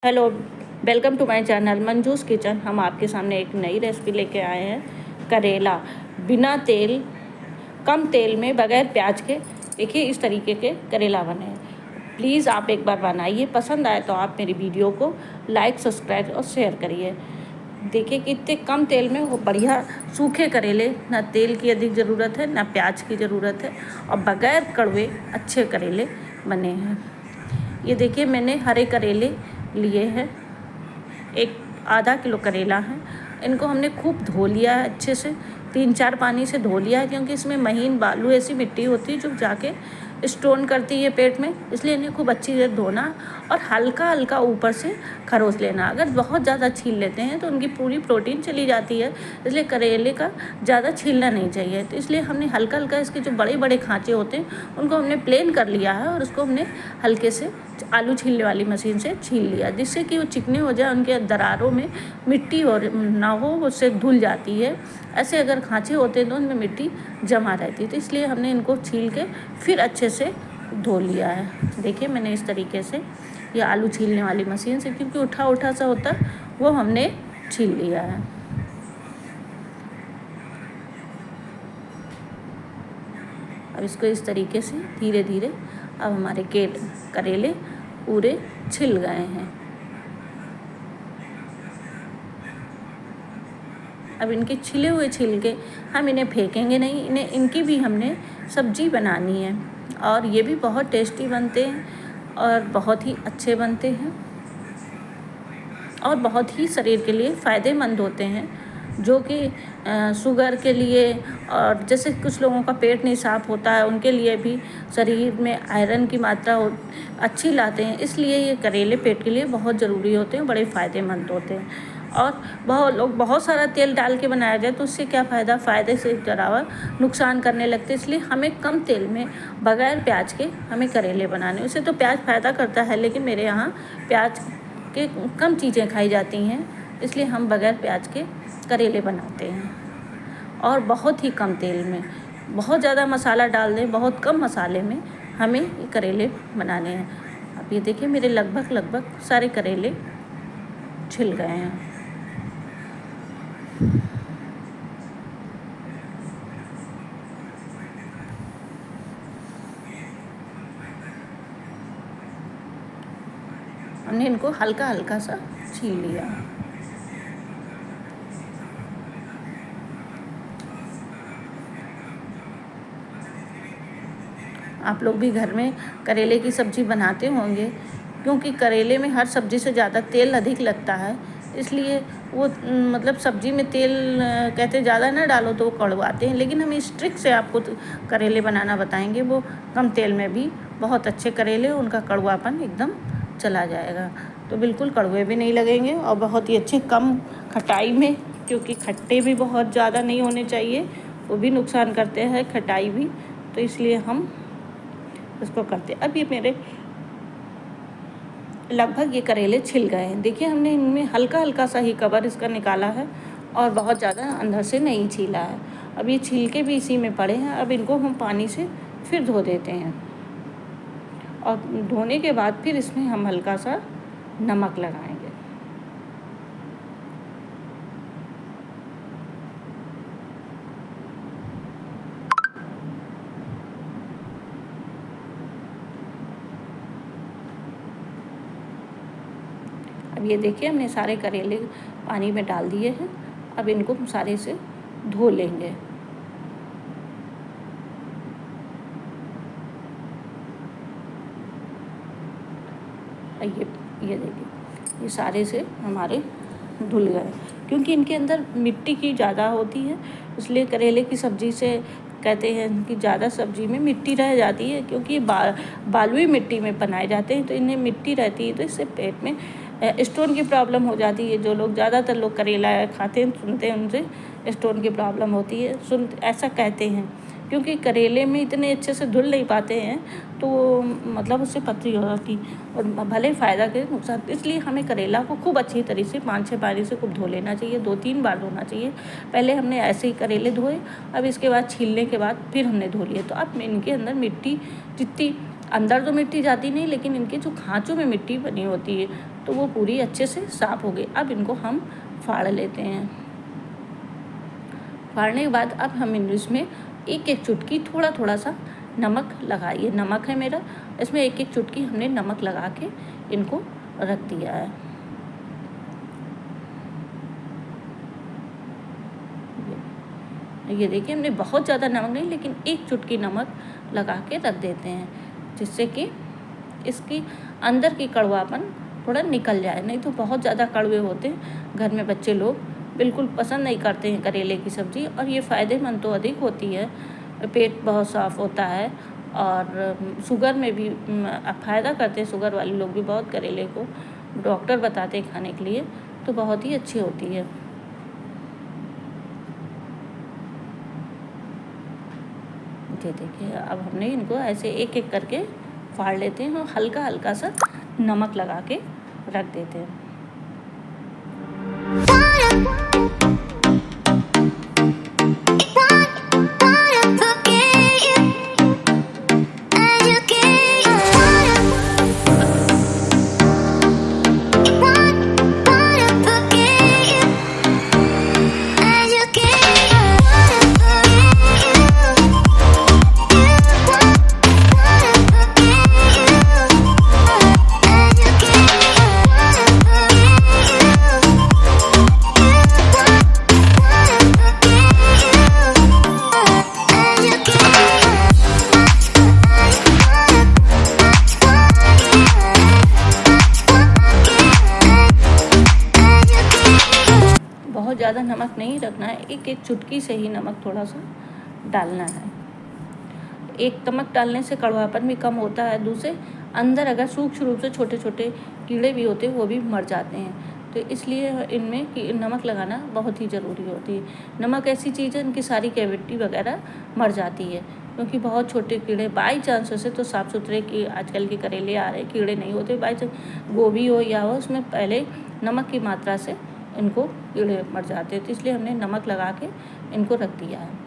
Hello, welcome to my channel Manju's kitchen. हम आपके सामने एक नई रेसिपी लेके आए हैं, करेला बिना तेल, कम तेल में, बगैर प्याज के। देखिए इस तरीके के करेला बने हैं। प्लीज़ आप एक बार बनाइए, पसंद आए तो आप मेरी वीडियो को लाइक, सब्सक्राइब और शेयर करिए। देखिए कि इतने कम तेल में वो बढ़िया सूखे करेले, ना तेल की अधिक ज़रूरत है ना प्याज की ज़रूरत है, और बगैर कड़वे अच्छे करेले बने हैं। ये देखिए मैंने हरे करेले लिए हैं, एक आधा किलो करेला है। इनको हमने खूब धो लिया है, अच्छे से 3-4 पानी से धो लिया है, क्योंकि इसमें महीन बालू ऐसी मिट्टी होती है जो जाके स्टोन करती है पेट में, इसलिए इन्हें खूब अच्छी से धोना और हल्का हल्का ऊपर से खरोच लेना। अगर बहुत ज़्यादा छील लेते हैं तो उनकी पूरी प्रोटीन चली जाती है, इसलिए करेले का ज़्यादा छीलना नहीं चाहिए। तो इसलिए हमने हल्का हल्का इसके जो बड़े बड़े खाँचे होते हैं उनको हमने प्लेन कर लिया है, और उसको हमने हल्के से आलू छीलने वाली मशीन से छील लिया, जिससे कि वो चिकने हो जाए, उनके दरारों में मिट्टी और ना हो, उससे धुल जाती है। ऐसे अगर खाँचे होते हैं तो उनमें मिट्टी जमा रहती है, तो इसलिए हमने इनको छील के फिर अच्छे से धो लिया है। देखिए मैंने इस तरीके से ये आलू छीलने वाली मशीन से, क्योंकि उठा उठा सा होता है, वो हमने छील लिया है। अब इसको इस तरीके से धीरे धीरे, अब हमारे करेले पूरे छिल गए हैं। अब इनके छिले हुए छिलके हम इन्हें फेंकेंगे नहीं, इनकी भी हमने सब्जी बनानी है, और ये भी बहुत टेस्टी बनते हैं और बहुत ही अच्छे बनते हैं और बहुत ही शरीर के लिए फ़ायदेमंद होते हैं, जो कि शुगर के लिए, और जैसे कुछ लोगों का पेट नहीं साफ़ होता है उनके लिए भी शरीर में आयरन की मात्रा अच्छी लाते हैं। इसलिए ये करेले पेट के लिए बहुत ज़रूरी होते हैं, बड़े फ़ायदेमंद होते हैं। और बहुत लोग बहुत सारा तेल डाल के बनाया जाए तो उससे क्या फ़ायदा, फ़ायदे से ज़्यादा नुकसान करने लगते हैं। इसलिए हमें कम तेल में, बगैर प्याज के हमें करेले बनाने। उससे तो प्याज फ़ायदा करता है, लेकिन मेरे यहाँ प्याज के कम चीज़ें खाई जाती हैं, इसलिए हम बगैर प्याज के करेले बनाते हैं, और बहुत ही कम तेल में। बहुत ज़्यादा मसाला डाल दें, बहुत कम मसाले में हमें ये करेले बनाने हैं। अब ये देखिए मेरे लगभग सारे करेले छिल गए हैं। हमने इनको हल्का हल्का सा छील लिया। आप लोग भी घर में करेले की सब्ज़ी बनाते होंगे, क्योंकि करेले में हर सब्ज़ी से ज़्यादा तेल अधिक लगता है, इसलिए वो मतलब सब्ज़ी में तेल कहते ज़्यादा ना डालो तो वो कड़वाते हैं। लेकिन हम इस ट्रिक से आपको करेले बनाना बताएंगे, वो कम तेल में भी बहुत अच्छे करेले, उनका कड़वापन एकदम चला जाएगा, तो बिल्कुल कड़वे भी नहीं लगेंगे, और बहुत ही अच्छे कम खटाई में, क्योंकि खट्टे भी बहुत ज़्यादा नहीं होने चाहिए, वो भी नुकसान करते हैं खटाई भी, तो इसलिए हम इसको करते। अब ये मेरे लगभग ये करेले छिल गए हैं। देखिए हमने इनमें हल्का हल्का सा ही कवर इसका निकाला है, और बहुत ज़्यादा अंदर से नहीं छीला है। अब ये छिलके भी इसी में पड़े हैं। अब इनको हम पानी से फिर धो देते हैं, और धोने के बाद फिर इसमें हम हल्का सा नमक लगाएंगे। अब ये देखिए हमने सारे करेले पानी में डाल दिए हैं। अब इनको हम सारे से धो लेंगे। ये देखिए ये सारे से हमारे धुल गए, क्योंकि इनके अंदर मिट्टी की ज़्यादा होती है, इसलिए करेले की सब्ज़ी से कहते हैं कि ज़्यादा सब्ज़ी में मिट्टी रह जाती है, क्योंकि ये बालुई मिट्टी में बनाए जाते हैं, तो इनमें मिट्टी रहती है, तो इससे पेट में स्टोन की प्रॉब्लम हो जाती है। जो लोग ज़्यादातर लोग करेला खाते हैं, सुनते हैं उनसे स्टोन की प्रॉब्लम होती है, ऐसा कहते हैं, क्योंकि करेले में इतने अच्छे से धुल नहीं पाते हैं, तो मतलब उससे पथरी हो जाती, और भले फ़ायदा के नुकसान। इसलिए हमें करेला को खूब अच्छी तरीके से 5-6 पानी से खूब धो लेना चाहिए, 2-3 बार धोना चाहिए। पहले हमने ऐसे ही करेले धोए, अब इसके बाद छीलने के बाद फिर हमने धो लिए। तो अब इनके अंदर मिट्टी जितनी अंदर तो मिट्टी जाती नहीं, लेकिन इनके जो खाँचों में मिट्टी बनी होती है, तो वो पूरी अच्छे से साफ़ हो गई। अब इनको हम फाड़ लेते हैं। फाड़ने के बाद अब हम इसमें एक एक चुटकी थोड़ा थोड़ा सा नमक लगाइए। नमक है मेरा, इसमें एक एक चुटकी हमने नमक लगा के इनको रख दिया है। ये देखिए, हमने बहुत ज़्यादा नमक नहीं, लेकिन एक चुटकी नमक लगा के रख देते हैं, जिससे कि इसकी अंदर की कड़वापन थोड़ा निकल जाए। नहीं तो बहुत ज़्यादा कड़वे होते हैं, घर में बच्चे लोग बिल्कुल पसंद नहीं करते हैं करेले की सब्ज़ी। और ये फ़ायदेमंद तो अधिक होती है, पेट बहुत साफ़ होता है और शुगर में भी फ़ायदा करते हैं। शुगर वाले लोग भी बहुत करेले को डॉक्टर बताते हैं खाने के लिए, तो बहुत ही अच्छी होती है। ये देखिए, अब हमने इनको ऐसे एक एक करके फाड़ लेते हैं और हल्का हल्का सा नमक लगा के रख देते हैं। बहुत ज़्यादा नमक नहीं रखना है, एक एक चुटकी से ही नमक थोड़ा सा डालना है। एक नमक डालने से कड़वापन भी कम होता है। दूसरे अंदर अगर सूक्ष्म रूप से छोटे छोटे कीड़े भी होते हैं, वो भी मर जाते हैं। तो इसलिए इनमें नमक लगाना बहुत ही ज़रूरी होती है। नमक ऐसी चीज़ है, इनकी सारी कैविटी वगैरह मर जाती है, क्योंकि बहुत छोटे कीड़े बाई चांस से तो साफ़ सुथरे की आजकल के करेले आ रहे कीड़े नहीं होते। बाई चांस गोभी हो या हो, उसमें पहले नमक की मात्रा से इनको कीड़े मर जाते हैं। तो इसलिए हमने नमक लगा के इनको रख दिया है।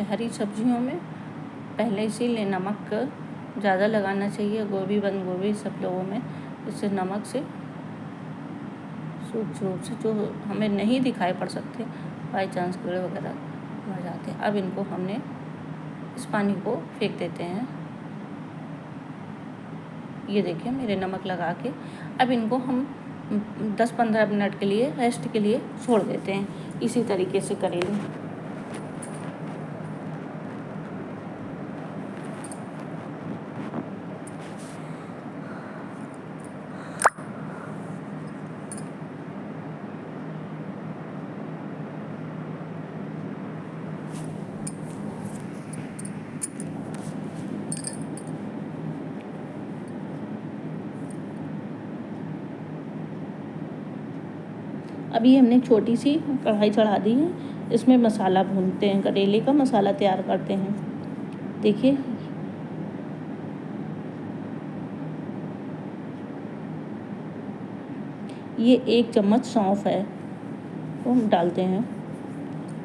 हरी सब्जियों में पहले इसीलिए नमक ज़्यादा लगाना चाहिए, गोभी बंद गोभी सब लोगों में, इससे नमक से सूक्ष्म रूप से जो हमें नहीं दिखाई पड़ सकते बाई चांस कीड़े वगैरह मर जाते हैं। अब इनको हमने इस पानी को फेंक देते हैं। ये देखिए, मेरे नमक लगा के अब इनको हम 10-15 मिनट के लिए रेस्ट के लिए छोड़ देते हैं। इसी तरीके से करेले अभी हमने छोटी सी कढ़ाई चढ़ा दी है, इसमें मसाला भूनते हैं, करेले का मसाला तैयार करते हैं। देखिए, ये 1 चम्मच सौंफ है, वो हम डालते हैं।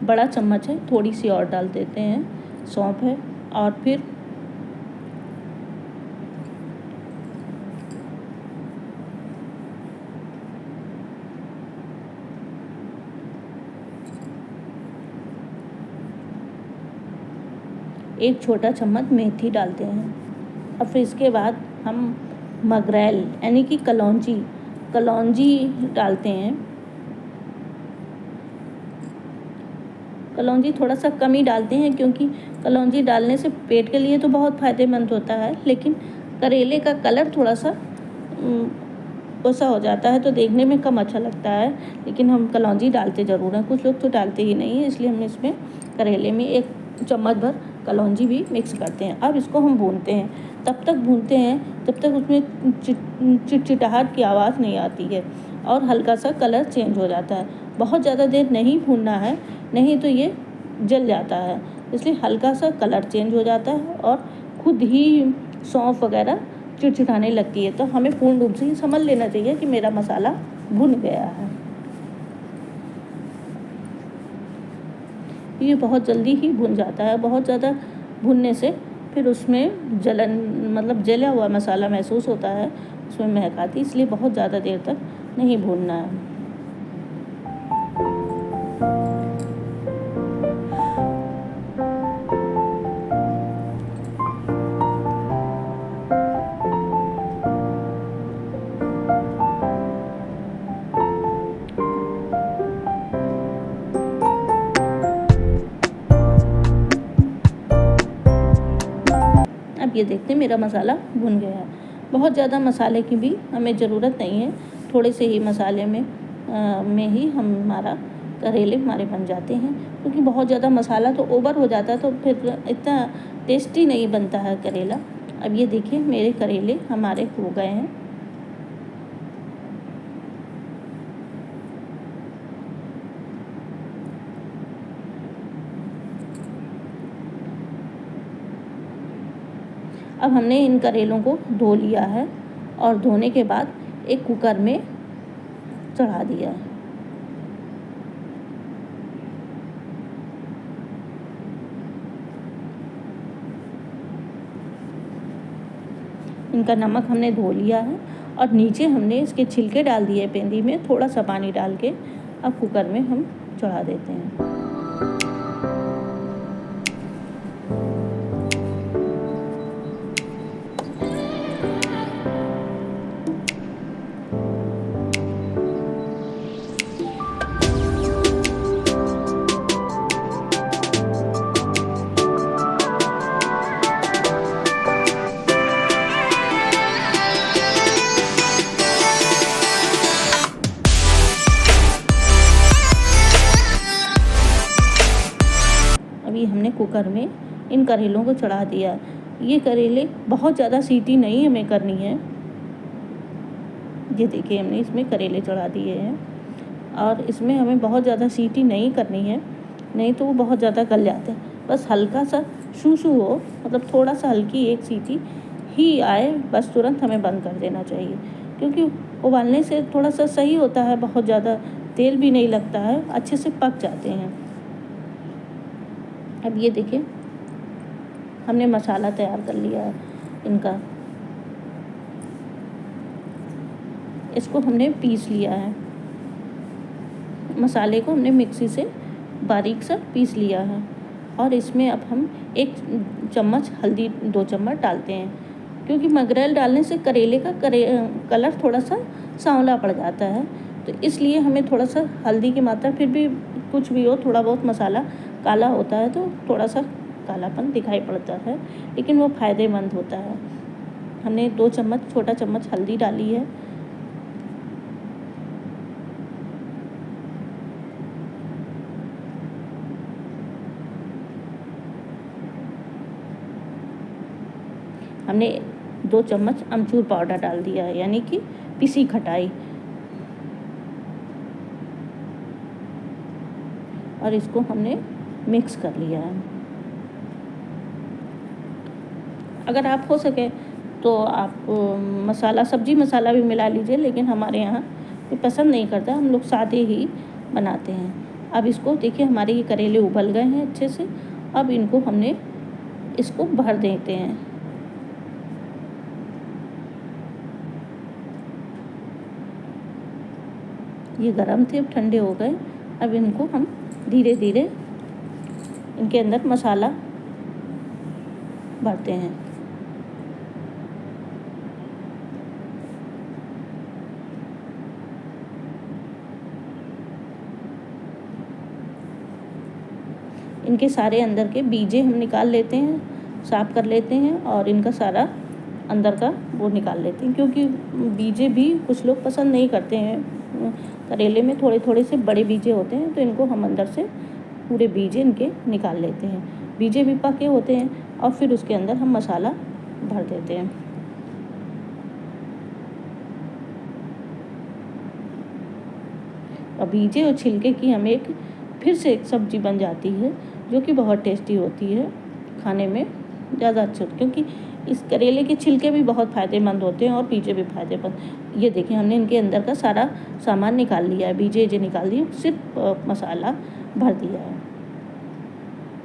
बड़ा चम्मच है, थोड़ी सी और डाल देते हैं, सौंफ है। और फिर एक छोटा चम्मच मेथी डालते हैं। और फिर इसके बाद हम मगरैल यानी कि कलौंजी डालते हैं। कलौंजी थोड़ा सा कम ही डालते हैं, क्योंकि कलौंजी डालने से पेट के लिए तो बहुत फ़ायदेमंद होता है, लेकिन करेले का कलर थोड़ा सा वैसा हो जाता है, तो देखने में कम अच्छा लगता है। लेकिन हम कलौंजी डालते ज़रूर हैं, कुछ लोग तो डालते ही नहीं है, इसलिए हमने इसमें करेले में 1 चम्मच भर कलौंजी भी मिक्स करते हैं। अब इसको हम भूनते हैं, तब तक भूनते हैं जब तक उसमें चिटचिटाहट की आवाज़ नहीं आती है और हल्का सा कलर चेंज हो जाता है। बहुत ज़्यादा देर नहीं भूनना है, नहीं तो ये जल जाता है। इसलिए हल्का सा कलर चेंज हो जाता है और खुद ही सौंफ वगैरह चिटचिटाने लगती है। तो हमें पूर्ण रूप से समझ लेना चाहिए कि मेरा मसाला भुन गया है। ये बहुत जल्दी ही भुन जाता है। बहुत ज़्यादा भुनने से फिर उसमें जलन, मतलब जला हुआ मसाला महसूस होता है, उसमें महक आती है। इसलिए बहुत ज़्यादा देर तक नहीं भूनना है। अब ये देखते हैं मेरा मसाला भुन गया है। बहुत ज़्यादा मसाले की भी हमें ज़रूरत नहीं है, थोड़े से ही मसाले में ही हमारा करेले हमारे बन जाते हैं। क्योंकि बहुत ज़्यादा मसाला तो ओवर हो जाता है तो फिर इतना टेस्टी नहीं बनता है करेला। अब ये देखिए मेरे करेले हमारे हो गए हैं। अब हमने इन करेलों को धो लिया है और धोने के बाद एक कुकर में चढ़ा दिया है। इनका नमक हमने धो लिया है और नीचे हमने इसके छिलके डाल दिए पेंदी में, थोड़ा सा पानी डाल के। अब कुकर में हम चढ़ा देते हैं। अभी हमने कुकर में इन करेलों को चढ़ा दिया। ये करेले बहुत ज़्यादा सीटी नहीं हमें करनी है। ये देखिए हमने इसमें करेले चढ़ा दिए हैं और इसमें हमें बहुत ज़्यादा सीटी नहीं करनी है, नहीं तो वो बहुत ज़्यादा गल जाते हैं। बस हल्का सा शू हो, मतलब थोड़ा सा हल्की एक सीटी ही आए, बस तुरंत हमें बंद कर देना चाहिए। क्योंकि उबालने से थोड़ा सा सही होता है, बहुत ज़्यादा तेल भी नहीं लगता है, अच्छे से पक जाते हैं। अब ये देखिए हमने मसाला तैयार कर लिया है इनका। इसको हमने पीस लिया है, मसाले को हमने मिक्सी से बारीक सा पीस लिया है। और इसमें अब हम 1 चम्मच हल्दी, 2 चम्मच डालते हैं। क्योंकि मगरेल डालने से करेले का कलर थोड़ा सा सांवला पड़ जाता है, तो इसलिए हमें थोड़ा सा हल्दी की मात्रा, फिर भी कुछ भी हो, थोड़ा बहुत मसाला काला होता है तो थोड़ा सा कालापन दिखाई पड़ता है, लेकिन वो फ़ायदेमंद होता है। हमने 2 चम्मच, छोटा चम्मच हल्दी डाली है। हमने 2 चम्मच अमचूर पाउडर डाल दिया है, यानी कि पिसी खटाई। और इसको हमने मिक्स कर लिया है। अगर आप हो सके तो आप मसाला, सब्जी मसाला भी मिला लीजिए, लेकिन हमारे यहाँ कोई पसंद नहीं करता, हम लोग सादे ही बनाते हैं। अब इसको देखिए हमारे ये करेले उबल गए हैं अच्छे से। अब इनको हमने इसको भर देते हैं। ये गरम थे, अब ठंडे हो गए। अब इनको हम धीरे धीरे इनके अंदर मसाला भरते हैं। इनके सारे अंदर के बीजे हम निकाल लेते हैं, साफ़ कर लेते हैं और इनका सारा अंदर का वो निकाल लेते हैं। क्योंकि बीजे भी कुछ लोग पसंद नहीं करते हैं, करेले में थोड़े थोड़े से बड़े बीजे होते हैं, तो इनको हम अंदर से पूरे बीजे इनके निकाल लेते हैं। बीजे भी पके होते हैं और फिर उसके अंदर हम मसाला भर देते हैं। और बीजे और छिलके की हमें फिर से एक सब्जी बन जाती है जो कि बहुत टेस्टी होती है, खाने में ज़्यादा अच्छी होती है, क्योंकि इस करेले के छिलके भी बहुत फ़ायदेमंद होते हैं और बीजे भी फ़ायदेमंद। ये देखिए हमने इनके अंदर का सारा सामान निकाल लिया है, बीजे निकाल दिए, सिर्फ मसाला भर दिया है,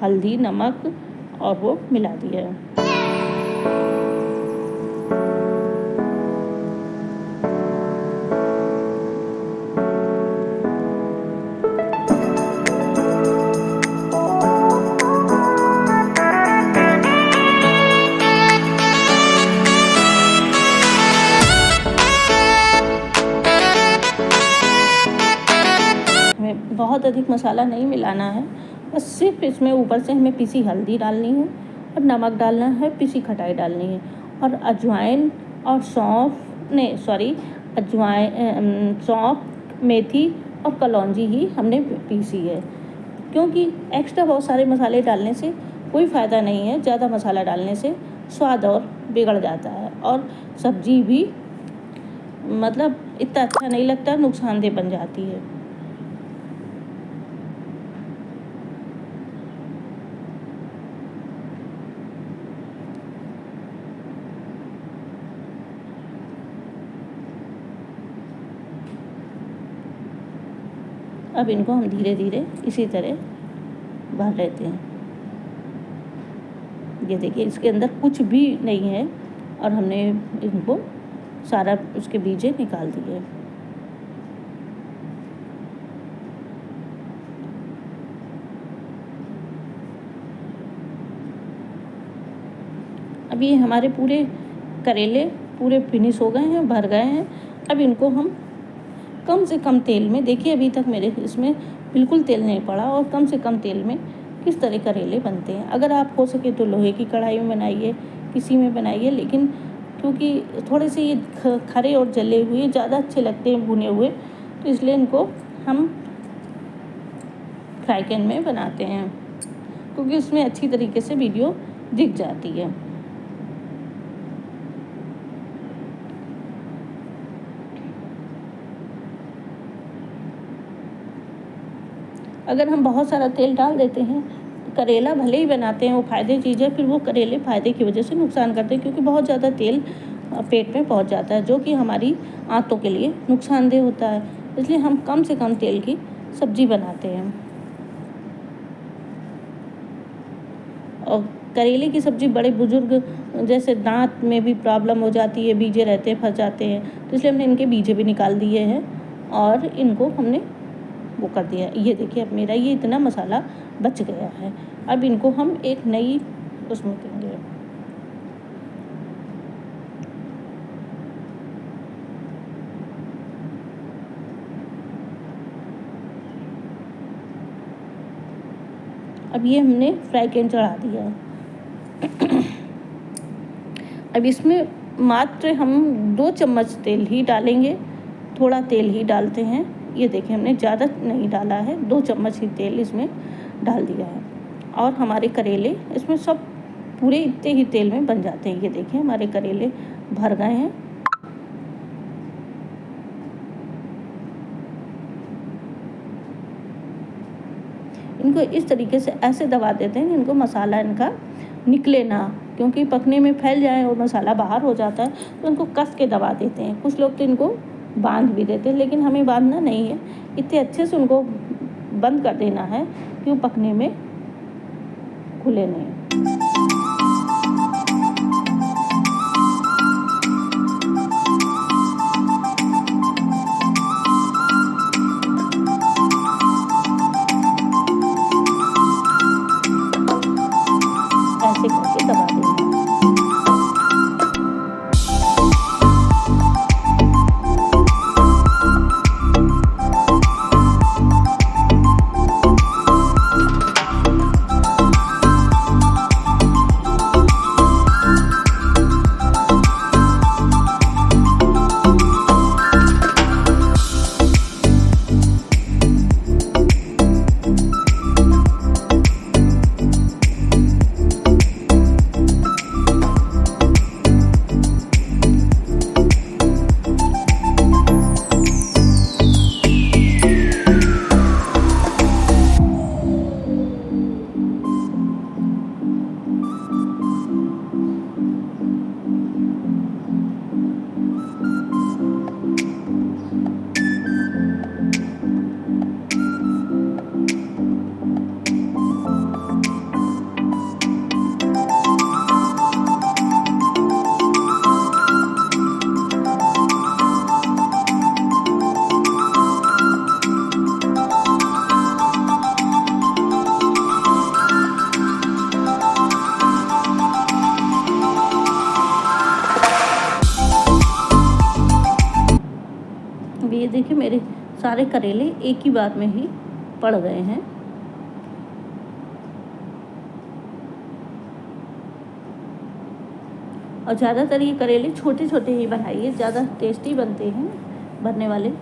हल्दी नमक और वो मिला दिया है। बहुत अधिक मसाला नहीं मिलाना है, बस सिर्फ इसमें ऊपर से हमें पिसी हल्दी डालनी है और नमक डालना है, पिसी खटाई डालनी है और अजवाइन और सौंफ, मेथी और कलौंजी ही हमने पीसी है, क्योंकि एक्स्ट्रा बहुत सारे मसाले डालने से कोई फ़ायदा नहीं है। ज़्यादा मसाला डालने से स्वाद और बिगड़ जाता है और सब्ज़ी भी मतलब इतना अच्छा नहीं लगता, नुकसानदेह बन जाती है। अब इनको हम धीरे धीरे इसी तरह भर लेते हैं। ये देखिए इसके अंदर कुछ भी नहीं है और हमने इनको सारा उसके बीजे निकाल दिए। अब ये हमारे पूरे करेले पूरे फिनिश हो गए हैं, भर गए हैं। अब इनको हम कम से कम तेल में, देखिए अभी तक मेरे इसमें बिल्कुल तेल नहीं पड़ा, और कम से कम तेल में किस तरह करेले बनते हैं। अगर आप हो सके तो लोहे की कढ़ाई में बनाइए, किसी में बनाइए, लेकिन क्योंकि थोड़े से ये खरे और जले हुए ज़्यादा अच्छे लगते हैं भुने हुए, तो इसलिए इनको हम फ्राई पैन में बनाते हैं, क्योंकि उसमें अच्छी तरीके से वीडियो दिख जाती है। अगर हम बहुत सारा तेल डाल देते हैं, करेला भले ही बनाते हैं वो फ़ायदे चीज़ है, फिर वो करेले फ़ायदे की वजह से नुकसान करते हैं, क्योंकि बहुत ज़्यादा तेल पेट में पहुंच जाता है, जो कि हमारी आंतों के लिए नुकसानदेह होता है। इसलिए हम कम से कम तेल की सब्ज़ी बनाते हैं। और करेले की सब्ज़ी बड़े बुजुर्ग जैसे दांत में भी प्रॉब्लम हो जाती है, बीजे रहते हैं, फंस जाते हैं, तो इसलिए हमने इनके बीजे भी निकाल दिए हैं और इनको हमने वो कर दिया। ये देखिए अब मेरा ये इतना मसाला बच गया है। अब इनको हम एक नई उसमें देंगे। अब ये हमने फ्राई पैन चढ़ा दिया है। अब इसमें मात्र हम 2 चम्मच तेल ही डालेंगे, थोड़ा तेल ही डालते हैं। ये देखिए हमने ज़्यादा नहीं डाला है, 2 चम्मच ही तेल इसमें डाल दिया है और हमारे करेले इसमें सब पूरे इतने ही तेल में बन जाते हैं। ये देखिए हमारे करेले भर गए हैं। इनको इस तरीके से ऐसे दबा देते हैं कि इनको मसाला इनका निकले ना, क्योंकि पकने में फैल जाए और मसाला बाहर हो जाता है, तो इनको कस के दबा देते हैं। कुछ लोग तो इनको बांध भी देते हैं, लेकिन हमें बांधना नहीं है, इतने अच्छे से उनको बंद कर देना है कि वो पकने में खुले नहीं। ऐसे करके दबा देना। सारे करेले एक ही बार में ही पड़ गए हैं। और ज़्यादातर ये करेले छोटे छोटे ही बनाइए, ज़्यादा टेस्टी बनते हैं भरने वाले।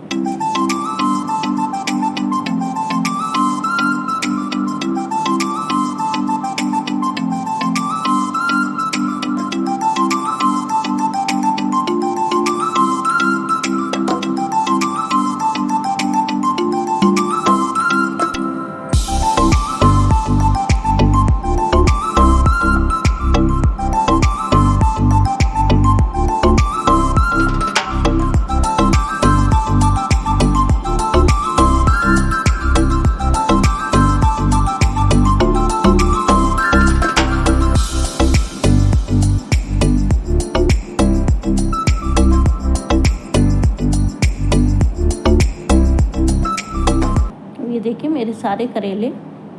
ये देखिए मेरे सारे करेले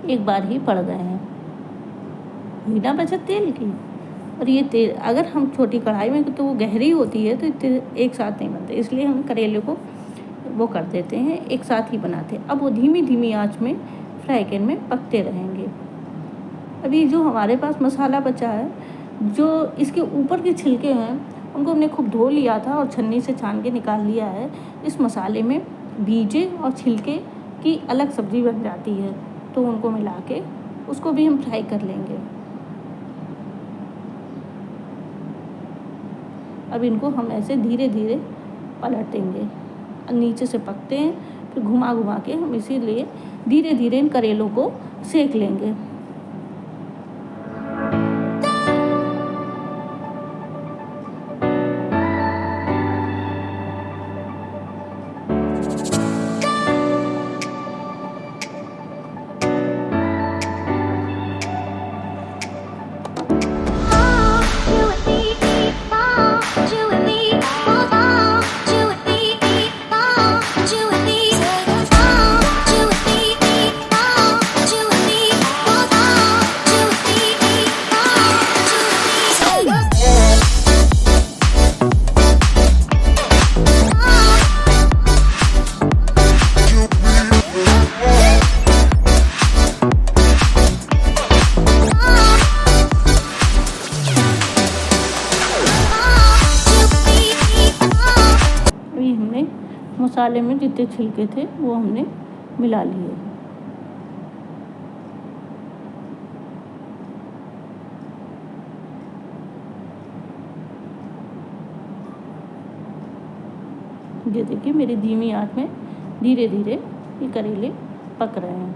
एक बार ही पड़ गए हैं, बिना बचत तेल की। और ये तेल अगर हम छोटी कढ़ाई में तो वो गहरी होती है, तो इतने एक साथ नहीं बनते, इसलिए हम करेले को वो कर देते हैं, एक साथ ही बनाते हैं। अब वो धीमी धीमी आंच में फ्राई पैन में पकते रहेंगे। अभी जो हमारे पास मसाला बचा है, जो इसके ऊपर के छिलके हैं उनको हमने खूब धो लिया था और छन्नी से छान के निकाल लिया है। इस मसाले में बीजे और छिलके की अलग सब्ज़ी बन जाती है, तो उनको मिला के उसको भी हम फ्राई कर लेंगे। अब इनको हम ऐसे धीरे धीरे पलटेंगे, नीचे से पकते हैं, फिर घुमा घुमा के हम इसीलिए धीरे धीरे इन करेलों को सेक लेंगे। मसाले में जितने छिलके थे वो हमने मिला लिए। ये देखिए मेरी धीमी आंच में धीरे धीरे ये करेले पक रहे हैं।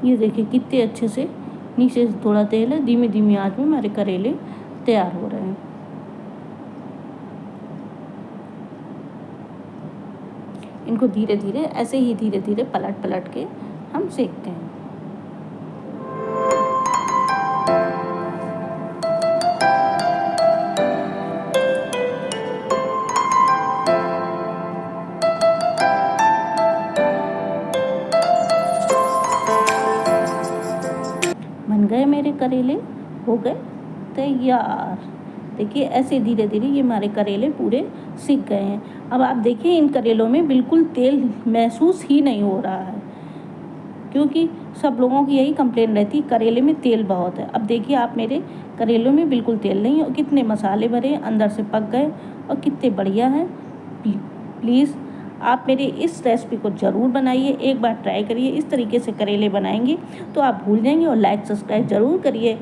ये देखिए कितने अच्छे से नीचे से थोड़ा तेल है, धीमी धीमी आंच में हमारे करेले तैयार हो रहे हैं। इनको धीरे धीरे ऐसे ही धीरे धीरे पलट पलट के हम सेकते हैं। बन गए मेरे करेले, हो गए तैयार। देखिए ऐसे धीरे धीरे ये हमारे करेले पूरे सिक गए हैं। अब आप देखिए इन करेलों में बिल्कुल तेल महसूस ही नहीं हो रहा है, क्योंकि सब लोगों की यही कंप्लेन रहती है करेले में तेल बहुत है। अब देखिए आप मेरे करेलों में बिल्कुल तेल नहीं है, कितने मसाले भरे अंदर से पक गए और कितने बढ़िया हैं। प्लीज़ आप मेरे इस रेसिपी को ज़रूर बनाइए, एक बार ट्राई करिए। इस तरीके से करेले बनाएंगे तो आप भूल जाएंगे। और लाइक सब्सक्राइब ज़रूर करिए।